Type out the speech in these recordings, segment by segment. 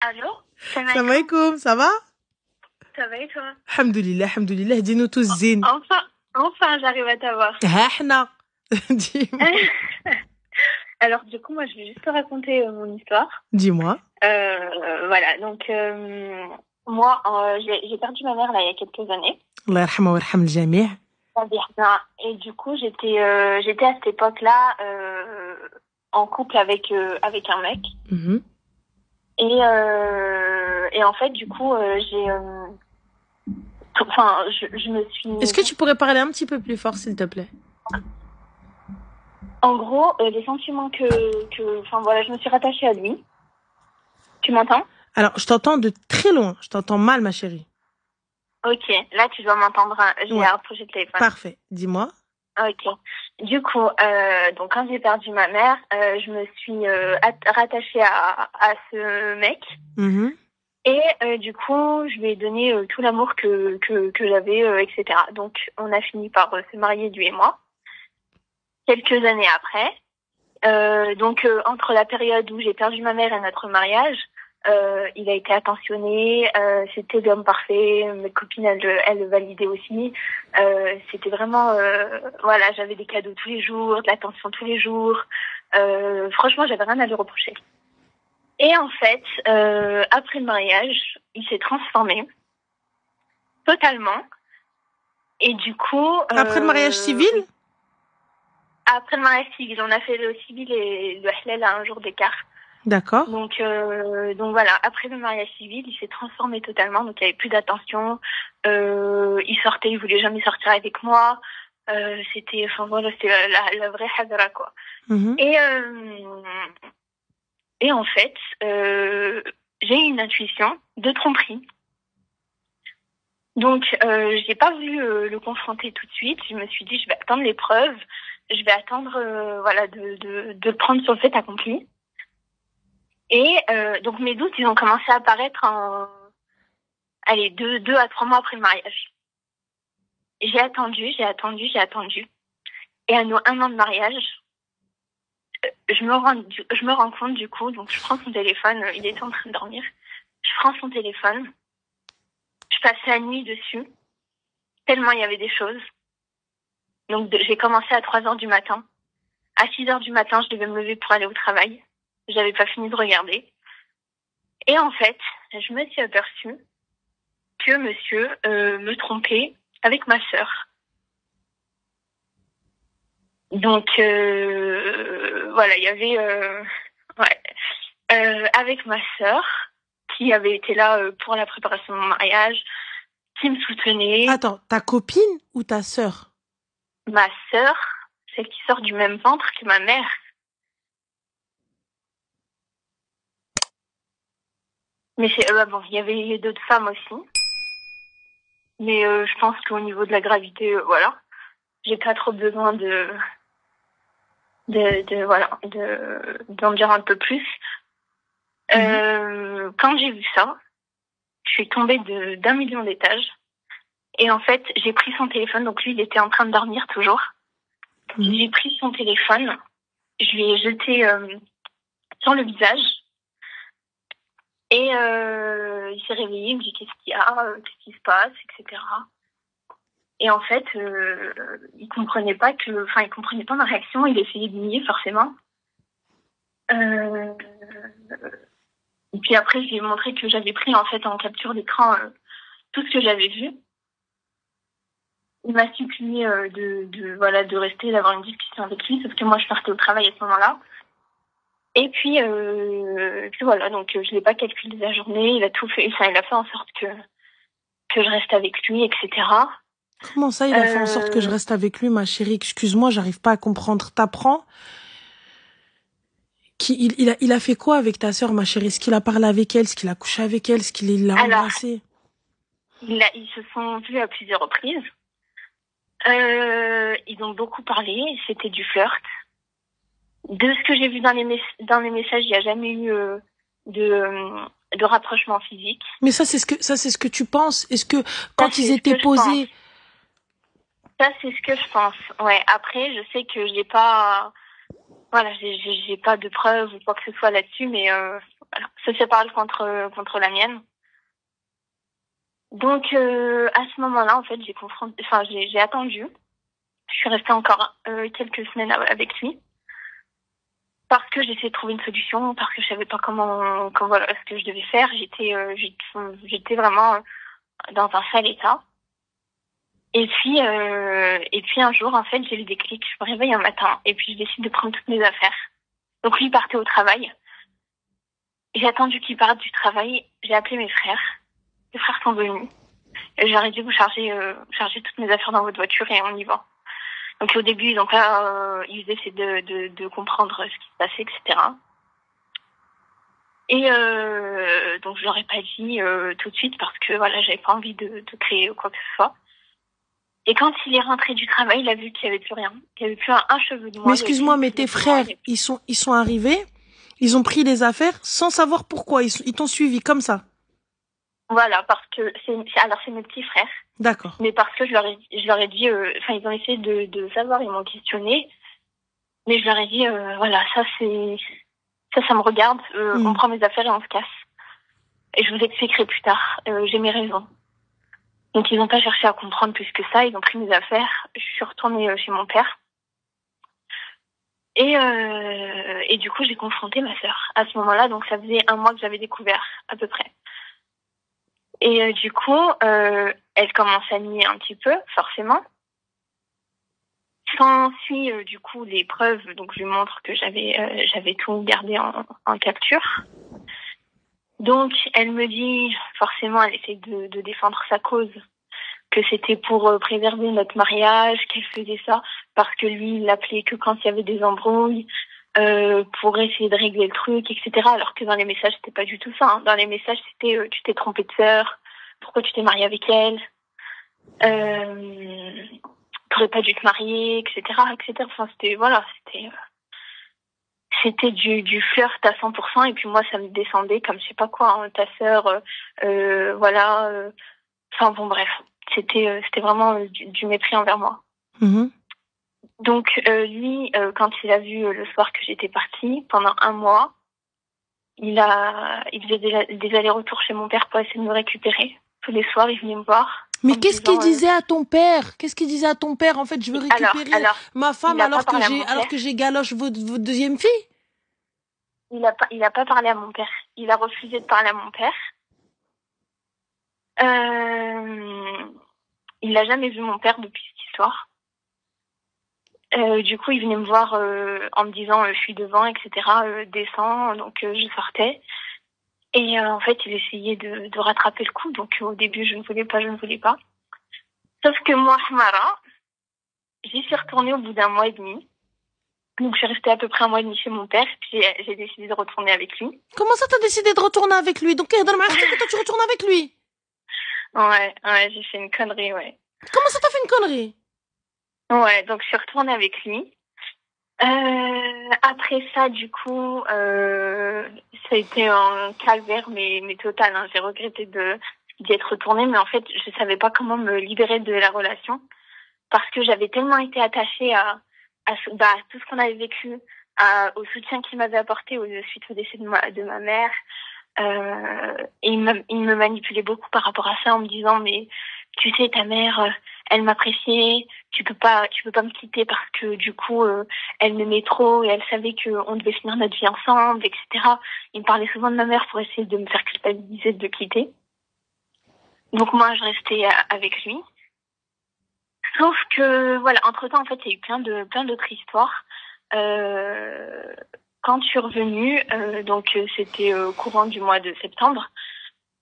Allô? Salam Salam alaikum. alaikum, ça va? Ça va et toi? Alhamdulillah, dis-nous tous zin. Enfin, j'arrive à t'avoir. Ha, احنا. Dis-moi. Alors, du coup, moi, je vais juste te raconter mon histoire. Dis-moi. Voilà, donc, moi, j'ai perdu ma mère, là, il y a quelques années. Allah yarhamha wa yarham al-jami'. Et du coup, j'étais à cette époque-là en couple avec un mec. Mhm. Et en fait, du coup, je me suis... Est-ce que tu pourrais parler un petit peu plus fort, s'il te plaît? En gros, les sentiments enfin voilà, je me suis rattachée à lui. Tu m'entends? Alors, je t'entends de très loin. Je t'entends mal, ma chérie. Ok, là tu dois m'entendre. Je vais Ouais. rapprocher le téléphone. Parfait. Dis-moi. Ok. Du coup, donc quand j'ai perdu ma mère, je me suis rattachée à ce mec. Mhm. Et du coup, je lui ai donné tout l'amour que j'avais, etc. Donc, on a fini par se marier, lui et moi. Quelques années après. Donc, entre la période où j'ai perdu ma mère et notre mariage, il a été attentionné, c'était l'homme parfait, mes copines, elles le validaient aussi. C'était vraiment, voilà, j'avais des cadeaux tous les jours, de l'attention tous les jours. Franchement, j'avais rien à lui reprocher. Et en fait, après le mariage, il s'est transformé totalement. Et du coup... Après le mariage civil? Après le mariage civil, on a fait le civil et le halal à un jour d'écart. D'accord. Donc voilà, après le mariage civil, il s'est transformé totalement. Donc il n'y avait plus d'attention. Il sortait, il voulait jamais sortir avec moi. C'était, enfin voilà, c'était la vraie hadra quoi. Mhm. Et en fait, j'ai eu une intuition de tromperie. Donc j'ai pas voulu le confronter tout de suite. Je me suis dit, je vais attendre l'épreuve. Je vais attendre, voilà, de le prendre sur le fait accompli. Et donc mes doutes, ils ont commencé à apparaître allez, 2 à 3 mois après le mariage. J'ai attendu. Et à nos 1 an de mariage, je me rends compte du coup, donc je prends son téléphone, il était en train de dormir. Je prends son téléphone, je passais la nuit dessus, tellement il y avait des choses. Donc j'ai commencé à 3 heures du matin. À 6 heures du matin, je devais me lever pour aller au travail. J'avais pas fini de regarder. Et en fait, je me suis aperçue que monsieur me trompait avec ma sœur. Donc voilà, il y avait avec ma sœur qui avait été là pour la préparation de mon mariage, qui me soutenait. Attends, ta copine ou ta sœur? Ma sœur, celle qui sort du même ventre que ma mère. Mais c'est bon, il y avait d'autres femmes aussi. Mais je pense qu'au niveau de la gravité, voilà, j'ai pas trop besoin voilà, d'en dire un peu plus. Quand j'ai vu ça, je suis tombée d'1 million d'étages. Et en fait, j'ai pris son téléphone. Donc lui, il était en train de dormir toujours. J'ai pris son téléphone. Je lui ai jeté sur le visage. Et il s'est réveillé. Il me dit qu'est-ce qu'il y a, qu'est-ce qui se passe, etc. Et en fait, il comprenait pas ma réaction. Il essayait de nier forcément. Et puis après, je lui ai montré que j'avais pris en fait en capture d'écran tout ce que j'avais vu. Il m'a supplié de rester, d'avoir une discussion avec lui, sauf que moi je partais au travail à ce moment-là. Et puis voilà, donc je l'ai pas calculé la journée. Il a tout fait, il a fait en sorte que je reste avec lui, etc. Comment ça, il a fait en sorte que je reste avec lui, ma chérie? Excuse-moi, j'arrive pas à comprendre. T'apprends? Il a fait quoi avec ta sœur, ma chérie? Est-ce qu'il a parlé avec elle? Est-ce qu'il a couché avec elle? Est-ce qu'il l'a embrassée? Ils se sont vus à plusieurs reprises. Ils ont beaucoup parlé. C'était du flirt. De ce que j'ai vu dans les messages, il n'y a jamais eu de rapprochement physique. Mais ça, c'est ce que tu penses. Est-ce que quand ils étaient posés... Ça, c'est ce que je pense. Ouais. Après, je sais que j'ai pas voilà, j'ai pas de preuves ou quoi que ce soit là-dessus, mais voilà, ça parle contre la mienne. Donc à ce moment-là, en fait, j'ai attendu. Je suis restée encore quelques semaines avec lui parce que j'essayais de trouver une solution, parce que je savais pas comment voilà ce que je devais faire. J'étais vraiment dans un sale état. Et puis un jour, en fait, j'ai le déclic. Je me réveille un matin et puis je décide de prendre toutes mes affaires. Donc lui partait au travail. J'ai attendu qu'il parte du travail. J'ai appelé mes frères. Les frères sont venus. J'aurais dû vous charger toutes mes affaires dans votre voiture et on y va. Donc au début, ils essaient de comprendre ce qui se passait, etc. Et donc je leur ai pas dit tout de suite parce que voilà, j'avais pas envie de créer quoi que ce soit. Et quand il est rentré du travail, il a vu qu'il y avait plus rien, qu'il y avait plus un cheveu de moi. Mais excuse-moi, mais tes frères, ils sont arrivés, ils ont pris les affaires sans savoir pourquoi, ils t'ont suivi comme ça. Voilà, parce que c'est mes petits frères. D'accord. Mais parce que je leur ai dit, ils ont essayé de savoir, ils m'ont questionné, mais je leur ai dit, voilà, ça me regarde, on prend mes affaires et on se casse. Et je vous expliquerai plus tard, j'ai mes raisons. Donc ils n'ont pas cherché à comprendre plus que ça, ils ont pris mes affaires, je suis retournée chez mon père. Et du coup, j'ai confronté ma sœur à ce moment-là, donc ça faisait 1 mois que j'avais découvert, à peu près. Et du coup, elle commence à nier un petit peu, forcément. S'ensuit du coup les preuves, donc je lui montre que j'avais tout gardé en capture. Donc elle me dit, forcément, elle essaie de défendre sa cause, que c'était pour préserver notre mariage, qu'elle faisait ça parce que lui, il l'appelait que quand il y avait des embrouilles, pour essayer de régler le truc, etc. Alors que dans les messages, c'était pas du tout ça. Hein. Dans les messages, c'était tu t'es trompé de sœur, pourquoi tu t'es marié avec elle, t'aurais pas dû te marier, etc., etc. Enfin, c'était du flirt à 100%, et puis moi, ça me descendait comme je sais pas quoi, hein, ta sœur, voilà. Enfin bon, bref, c'était vraiment du mépris envers moi. Mm-hmm. Donc lui, quand il a vu le soir que j'étais partie, pendant 1 mois, il faisait des allers-retours chez mon père pour essayer de me récupérer. Tous les soirs, il venait me voir. Mais qu'est-ce qu'il disait à ton père? Qu'est-ce qu'il disait à ton père? En fait, je veux récupérer ma femme alors que j'ai galoche votre deuxième fille? Il a pas parlé à mon père. Il a refusé de parler à mon père. Il n'a jamais vu mon père depuis cette histoire. Du coup, il venait me voir en me disant je suis devant, etc. Descends, donc je sortais. Et en fait, il essayait de rattraper le coup. Donc au début, je ne voulais pas. Sauf que moi, Mara, j'y suis retournée au bout d'1 mois et demi. Donc je suis restée à peu près 1 mois et demi chez mon père. Puis j'ai décidé de retourner avec lui. Comment ça, t'as décidé de retourner avec lui? Donc, toi, tu retournes avec lui? Ouais, j'ai fait une connerie, ouais. Comment ça, t'as fait une connerie? Ouais, donc je suis retournée avec lui. Après ça, du coup, ça a été un calvaire, mais total. Hein. J'ai regretté d'y être retournée, mais en fait, je savais pas comment me libérer de la relation parce que j'avais tellement été attachée à tout ce qu'on avait vécu, au soutien qu'il m'avait apporté suite au décès de ma mère. Et il me manipulait beaucoup par rapport à ça en me disant mais tu sais ta mère elle m'appréciait, tu peux pas me quitter parce que du coup elle m'aimait trop et elle savait que on devait finir notre vie ensemble, etc. Il me parlait souvent de ma mère pour essayer de me faire culpabiliser de quitter. Donc moi je restais avec lui. Sauf que voilà, entre-temps en fait il y a eu plein d'autres histoires. Quand je suis revenue, donc c'était courant du mois de septembre,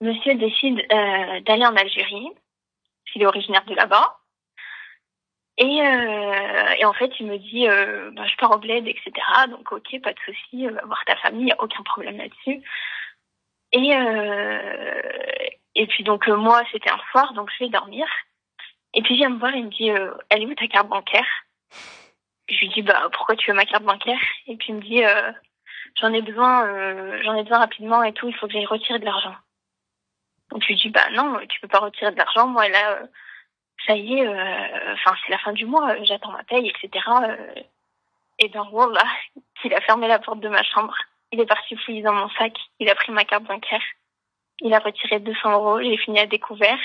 monsieur décide d'aller en Algérie. Il est originaire de là-bas. Et en fait, il me dit, je pars au bled, etc. Donc, ok, pas de souci, va voir ta famille, y a aucun problème là-dessus. Et puis donc moi, c'était un soir, donc je vais dormir. Et puis il vient me voir, il me dit, elle est où ta carte bancaire? Je lui dis, pourquoi tu veux ma carte bancaire? Et puis il me dit, j'en ai besoin rapidement et tout, il faut que j'aille retirer de l'argent. Donc je lui dis, non, tu peux pas retirer de l'argent, moi là, ça y est, c'est la fin du mois, j'attends ma paye, etc. Et ben, voilà, il a fermé la porte de ma chambre. Il est parti fouiller dans mon sac. Il a pris ma carte bancaire. Il a retiré 200 €. J'ai fini à découvert.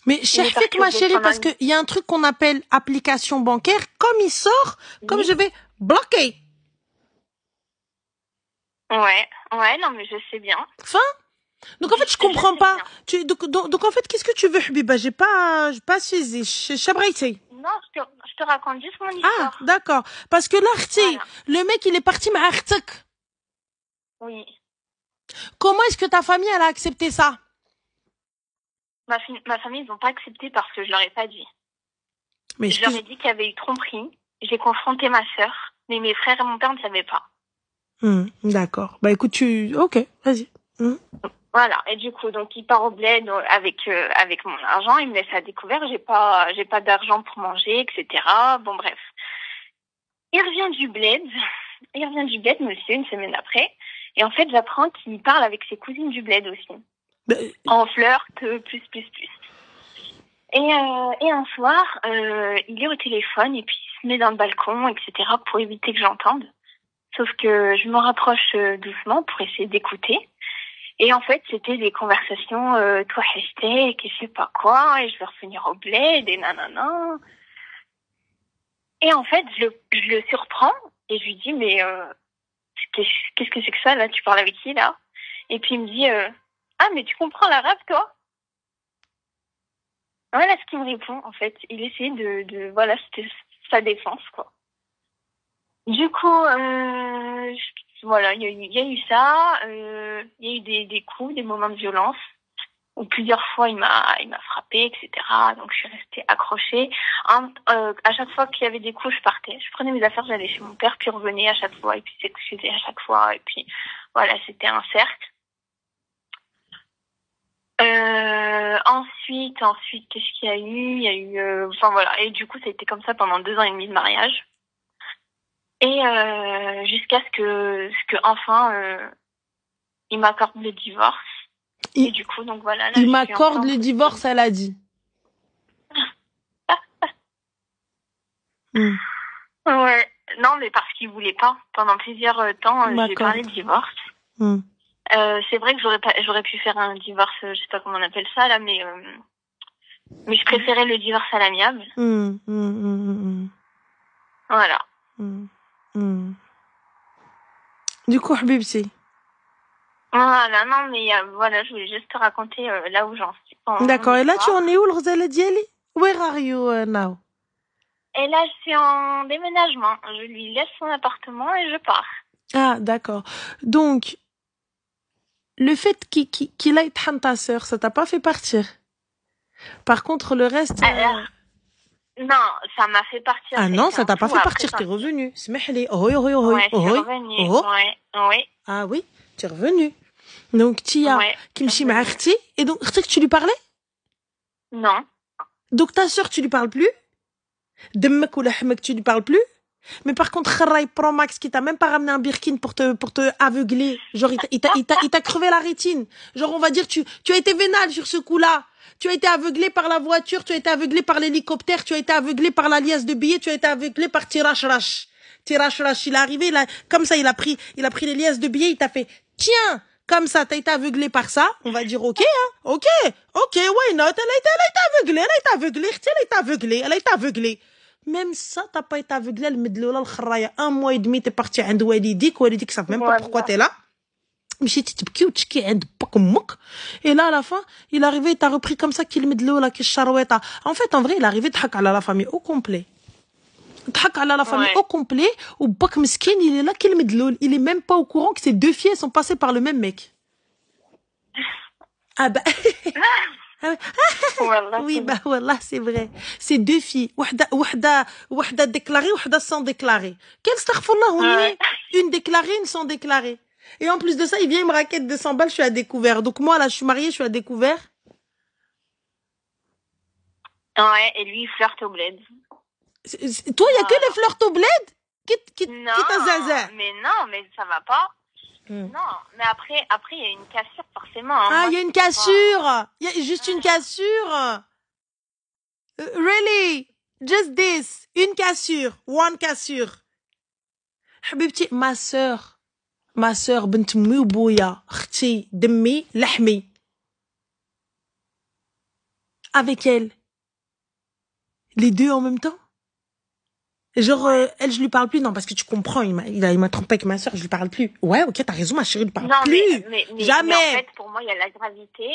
Mais Chahfik, ma chérie, parce qu'il y a un truc qu'on appelle application bancaire. Comme il sort, comme je vais bloquer. Ouais, non, mais je sais bien. Fin. Donc en fait, je comprends pas. Donc en fait, qu'est-ce que tu veux, Habiba? J'ai pas saisi. Non, je te raconte juste mon histoire. Ah, d'accord. Parce que là, voilà. Le mec, il est parti ma artik. Oui. Comment est-ce que ta famille, elle a accepté ça? Ma famille, ils n'ont pas accepté parce que je leur ai pas dit. Mais je leur ai dit qu'il y avait eu tromperie. J'ai confronté ma sœur, mais mes frères et mon père ne savaient pas. D'accord. Bah écoute, ok, vas-y. Voilà. Et du coup, donc il part au bled avec mon argent, il me laisse à découvert. J'ai pas d'argent pour manger, etc. Bon bref. Il revient du bled, monsieur, une semaine après. Et en fait, j'apprends qu'il parle avec ses cousines du bled aussi. En flirt, plus. Et un soir, il est au téléphone et puis il se met dans le balcon, etc. pour éviter que j'entende. Sauf que je me rapproche doucement pour essayer d'écouter. Et en fait, c'était des conversations, toi, hashtag, et je sais pas quoi, et je vais revenir au bled, et nanana. Et en fait, je le surprends, et je lui dis, mais qu'est-ce que c'est que ça, là? Tu parles avec qui, là? Et puis il me dit, ah, mais tu comprends l'arabe, toi? Voilà ce qu'il me répond, en fait. Il essayait voilà, c'était sa défense, quoi. Du coup, voilà, il y a eu ça, il y a eu des coups, des moments de violence. Où plusieurs fois, il m'a frappé, etc. Donc, je suis restée accrochée. À chaque fois qu'il y avait des coups, je partais. Je prenais mes affaires, j'allais chez mon père, puis revenais à chaque fois, et puis s'excusait à chaque fois, et puis voilà, c'était un cercle. Ensuite, qu'est-ce qu'il y a eu? Il y a eu, enfin voilà. Et du coup, ça a été comme ça pendant 2 ans et demi de mariage. Et jusqu'à ce que enfin, il m'accorde le divorce. Et du coup, donc voilà. Là, il m'accorde le divorce, elle a dit. Ouais. Non, mais parce qu'il voulait pas. Pendant plusieurs temps, j'ai parlé de divorce. C'est vrai que j'aurais pu faire un divorce, je sais pas comment on appelle ça là, mais je préférais le divorce à l'amiable. Voilà. Du coup, Habibti. Voilà, non, mais voilà, je voulais juste te raconter là où j'en suis. D'accord, et là, tu en es où, le Ghazala Diali? Where are you now? Et là, je suis en déménagement. Je lui laisse son appartement et je pars. Ah, d'accord. Donc, le fait qu'il aille prendre ta sœur, ça t'a pas fait partir? Par contre, le reste... Non, ça m'a fait partir. Ah non, ça t'a pas fait partir, t'es revenu. Smehli. Ouais, je suis revenue. Ouais. Ah oui, tu es revenu. Donc, Tia, Kimchi Ma'arti. Et donc, tu lui parlais? Non. Donc, ta sœur, tu lui parles plus? Demmek ou Lahmek, tu lui parles plus? Mais par contre, Kharay Pro Max, qui t'a même pas ramené un birkin pour te aveugler. Genre, il t'a crevé la rétine. Genre, on va dire, tu as été vénal sur ce coup-là. Tu as été aveuglé par la voiture, tu as été aveuglé par l'hélicoptère, tu as été aveuglé par la liasse de billets, tu as été aveuglé par Tirash-Rash. Tirash-Rash, il est arrivé, là, comme ça, il a pris les liasses de billets, il t'a fait, tiens, comme ça, t'as été aveuglé par ça, on va dire, ok, why not, elle a été aveuglée. Même ça, t'as pas été aveuglé, le medloula, le kharaya, 1 mois et demi, t'es parti عند والديك savent même pas pourquoi t'es là. مشيتي تبكي وتشكي عند باك امك. Et là, à la fin, il est arrivé, t'as repris comme ça qu'il medloula, qu'il charweta. En fait, en vrai, il est arrivé, t'hak على la famille au complet. T'hak على la famille au complet, ou bak miskin, il est là, qu'il medloul. Il est même pas au courant que ses 2 filles sont passées par le même mec. Ah bah... oui, bah voilà, c'est vrai. C'est 2 filles. Wahda déclarée, wahda sans déclarer. Quel astaghfirullah, on est une déclarée, une sans déclarer. Et en plus de ça, il vient, il me raquette 200 balles, je suis à découvert. Donc moi, là, je suis mariée, je suis à découvert. Ouais, et lui, il flirte au bled. Toi, il y a que les flirts au bled? Non, mais non, mais ça va pas. Non, mais après, il y a une cassure, forcément. Hein. Ah, il y a une cassure. Il y a juste une cassure. Really? Just this. Une cassure. One cassure. حبيبتي ما sœur بنت امي وبويا اختي دمي لحمي avec elle les deux en même temps. Genre, elle, je lui parle plus. Non, parce que tu comprends, il m'a trompé avec ma sœur, je lui parle plus. Ouais, ok, t'as raison, ma chérie, je lui parle plus. Jamais. Mais en fait, pour moi, il y a la gravité.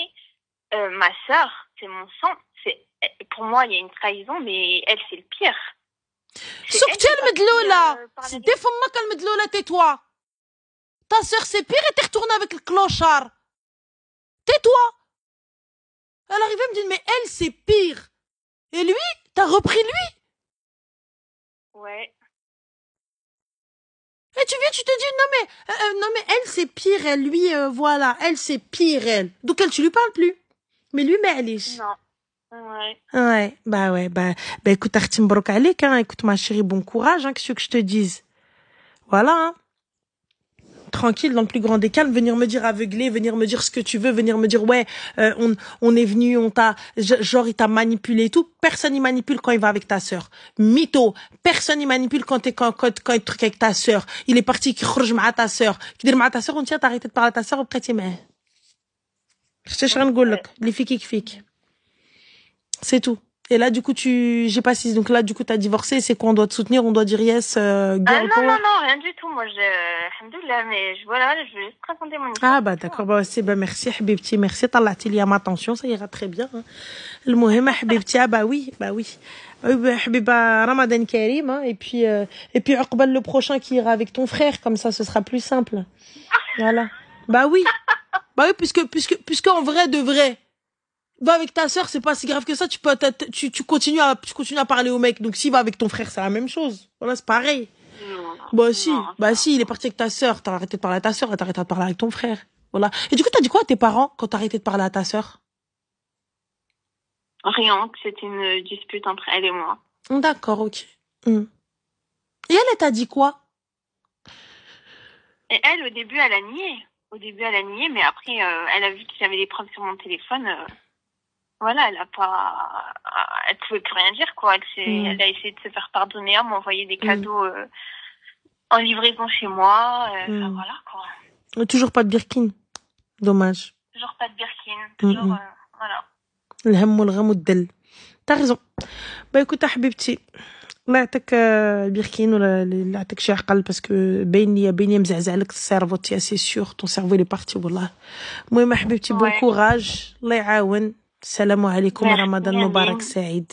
Ma sœur, c'est mon sang. Pour moi, il y a une trahison, mais elle, c'est le pire. سكتي المدلولة. C'était فمك المدلولة, tais-toi. Ta sœur, c'est pire et t'es retournée avec le clochard. Tais-toi. Elle arrivait à me dire, mais elle, c'est pire. Et lui, t'as repris lui. Ouais. Et tu viens, tu te dis, non mais elle, c'est pire, elle, lui, voilà, elle, c'est pire, elle. Donc elle, tu lui parles plus. Mais lui, mais elle est... Non. Ouais. Ouais, bah, écoute, Artim Brok Alek, hein, écoute, ma chérie, bon courage, hein, qu'est-ce que je te dise. Voilà, hein. Tranquille, dans le plus grand des calmes, venir me dire aveuglé, venir me dire ce que tu veux, venir me dire, ouais, on est venu, genre, il t'a manipulé et tout. Personne n'y manipule quand il va avec ta sœur. Mytho. Personne n'y manipule quand il truc avec ta sœur. Il est parti, qui khrj ma ta sœur. Qui dit ma ta sœur, on tient, t'as arrêté de parler à ta sœur, après t'es mais. C'est tout. Et là, du coup, j'ai pas si, donc là, du coup, t'as divorcé, c'est quoi, on doit te soutenir, on doit dire yes, girl power? Non, rien du tout. Moi, alhamdoulilah, mais voilà, je vais juste raconter mon histoire. Ah, bah, d'accord, bah, c'est, bah, merci, Habibti, merci, طلعتي لي ma attention, ça ira très bien, hein. المهم, Habibti, ah, bah oui. Habiba, Ramadan Karim, hein, et puis, عقبال le prochain qui ira avec ton frère, comme ça, ce sera plus simple. Voilà. Bah oui, puisque en vrai de vrai, va avec ta sœur, c'est pas si grave que ça, tu continues à parler au mec. Donc s'il va avec ton frère, c'est la même chose. Voilà, c'est pareil. Si, il est parti avec ta sœur, t'as arrêté de parler à ta sœur, t'as arrêté de parler avec ton frère. Voilà. Et du coup, t'as dit quoi à tes parents quand t'as arrêté de parler à ta sœur? Rien, que c'était une dispute entre elle et moi. D'accord, ok. Et elle t'a dit quoi? Et elle, au début, elle a nié, mais après, elle a vu que j'avais des preuves sur mon téléphone. Voilà, elle pouvait plus rien dire, quoi. Elle a essayé de se faire pardonner, à m'envoyer des cadeaux en livraison chez moi. Enfin, voilà, quoi. Toujours pas de Birkin. Dommage. Toujours pas de Birkin. Toujours, voilà. الهم والغم والدل. T'as raison. Bah écoute, حبيبتي. الله يعطيك البركين ولا اللي يعطيك شي عقل باسكو باين مزعزع لك السيرفو تاعي سي سيغ طون سيرفو لي بارتي والله. المهم حبيبتي بون كوراج الله يعاون. السلام عليكم ورمضان مبارك سعيد.